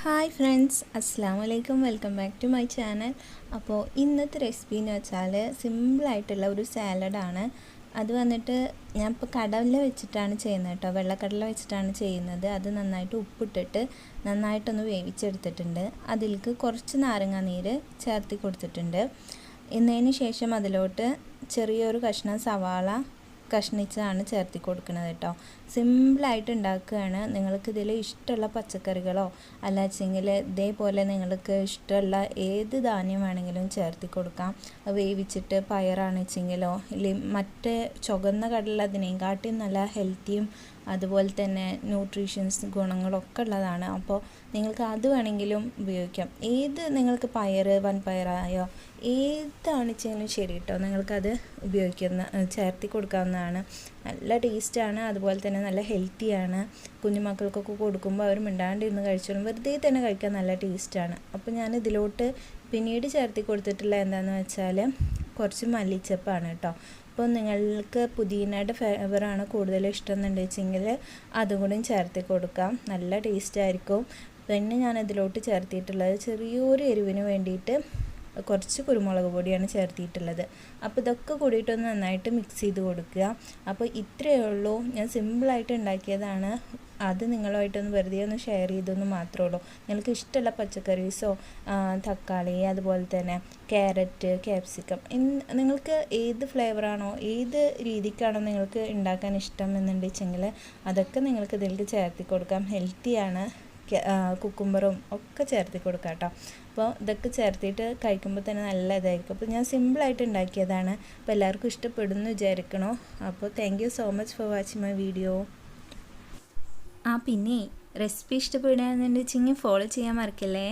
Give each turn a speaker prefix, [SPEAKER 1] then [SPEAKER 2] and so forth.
[SPEAKER 1] Hi friends, അസ്സാം വലൈക്കും. Welcome back to my channel. അപ്പോൾ ഇന്നത്തെ റെസിപ്പി എന്ന് വെച്ചാൽ സിമ്പിളായിട്ടുള്ള ഒരു സാലഡാണ്. അത് വന്നിട്ട് ഞാൻ ഇപ്പോൾ കടല വെച്ചിട്ടാണ് ചെയ്യുന്നത് കേട്ടോ. വെള്ളക്കടല വെച്ചിട്ടാണ് ചെയ്യുന്നത്. അത് നന്നായിട്ട് ഉപ്പിട്ടിട്ട് നന്നായിട്ടൊന്ന് വേവിച്ചെടുത്തിട്ടുണ്ട്. അതിലേക്ക് കുറച്ച് നാരങ്ങ നീര് ചേർത്തി കൊടുത്തിട്ടുണ്ട്. എന്നതിന് ശേഷം അതിലോട്ട് ചെറിയൊരു കഷ്ണം സവാള കഷ്ണിച്ചാണ് ചേർത്തി കൊടുക്കുന്നത് കേട്ടോ. സിമ്പിളായിട്ട് ഉണ്ടാക്കുകയാണ്. നിങ്ങൾക്ക് ഇതിൽ ഇഷ്ടമുള്ള പച്ചക്കറികളോ അല്ലാച്ചെങ്കിൽ ഇതേപോലെ നിങ്ങൾക്ക് ഇഷ്ടമുള്ള ഏത് ധാന്യം വേണമെങ്കിലും ചേർത്തി കൊടുക്കാം. വേവിച്ചിട്ട് പയറാണെച്ചെങ്കിലോ ഇല്ലെങ്കിൽ മറ്റേ ചുവന്ന കടല അതിനെക്കാട്ടിയും നല്ല ഹെൽത്തിയും അതുപോലെ തന്നെ ന്യൂട്രീഷ്യൻസ് ഗുണങ്ങളൊക്കെ ഉള്ളതാണ്. അപ്പോൾ നിങ്ങൾക്ക് അത് വേണമെങ്കിലും ഉപയോഗിക്കാം. ഏത് നിങ്ങൾക്ക് വൻപയറായോ ഏതാണെച്ചെങ്കിലും ശരി കേട്ടോ, നിങ്ങൾക്കത് ചേർത്തി കൊടുക്കാവുന്നതാണ്. നല്ല ടേസ്റ്റാണ്, അതുപോലെ തന്നെ നല്ല ഹെൽത്തിയാണ്. കുഞ്ഞുമക്കൾക്കൊക്കെ കൊടുക്കുമ്പോൾ അവർ മിണ്ടാണ്ടിരുന്ന് കഴിച്ചോളും. വെറുതെ തന്നെ കഴിക്കാൻ നല്ല ടേസ്റ്റാണ്. അപ്പോൾ ഞാൻ ഇതിലോട്ട് പിന്നീട് ചേർത്തി കൊടുത്തിട്ടുള്ള എന്താണെന്ന് വെച്ചാൽ കുറച്ച് മല്ലിച്ചപ്പാണ് കേട്ടോ. അപ്പോൾ നിങ്ങൾക്ക് പുതിനയുടെ ഫ്ലേവറാണ് കൂടുതൽ ഇഷ്ടം എന്നുണ്ടെങ്കിൽ അതുകൂടി ചേർത്തി കൊടുക്കാം. നല്ല ടേസ്റ്റായിരിക്കും. പിന്നെ ഞാൻ ഇതിലോട്ട് ചേർത്തിട്ടുള്ളത് ചെറിയൊരു എരിവിന് വേണ്ടിയിട്ട് കുറച്ച് കുരുമുളക് പൊടിയാണ് ചേർത്തിട്ടുള്ളത്. അപ്പോൾ ഇതൊക്കെ കൂടിയിട്ടൊന്ന് നന്നായിട്ട് മിക്സ് ചെയ്ത് കൊടുക്കുക. അപ്പോൾ ഇത്രയേ ഉള്ളൂ. ഞാൻ സിമ്പിളായിട്ട് ഉണ്ടാക്കിയതാണ്. അത് നിങ്ങളുമായിട്ടൊന്ന് വെറുതെ ഒന്ന് ഷെയർ ചെയ്തെന്ന് മാത്രമേ ഉള്ളൂ. നിങ്ങൾക്ക് ഇഷ്ടമുള്ള പച്ചക്കറീസോ തക്കാളി അതുപോലെ തന്നെ ക്യാരറ്റ്, ക്യാപ്സിക്കം നിങ്ങൾക്ക് ഏത് ഫ്ലേവറാണോ ഏത് രീതിക്കാണോ നിങ്ങൾക്ക് ഉണ്ടാക്കാൻ ഇഷ്ടം എന്നുണ്ടെങ്കിൽ അതൊക്കെ നിങ്ങൾക്ക് ഇതിലേക്ക് ചേർത്തി കൊടുക്കാം. ഹെൽത്തിയാണ്. കുക്കുംബറും ഒക്കെ ചേർത്തി കൊടുക്കാം കേട്ടോ. അപ്പോൾ ഇതൊക്കെ ചേർത്തിട്ട് കഴിക്കുമ്പോൾ തന്നെ നല്ല ഇതായിരിക്കും. അപ്പോൾ ഞാൻ സിമ്പിളായിട്ട് ഉണ്ടാക്കിയതാണ്. അപ്പോൾ എല്ലാവർക്കും ഇഷ്ടപ്പെടുമെന്ന് വിചാരിക്കണോ. അപ്പോൾ thank you so much for watching my video. പിന്നെ റെസിപ്പി ഇഷ്ടപ്പെടുകയാണെന്നുണ്ടെങ്കിൽ ഫോളോ ചെയ്യാൻ മറക്കല്ലേ.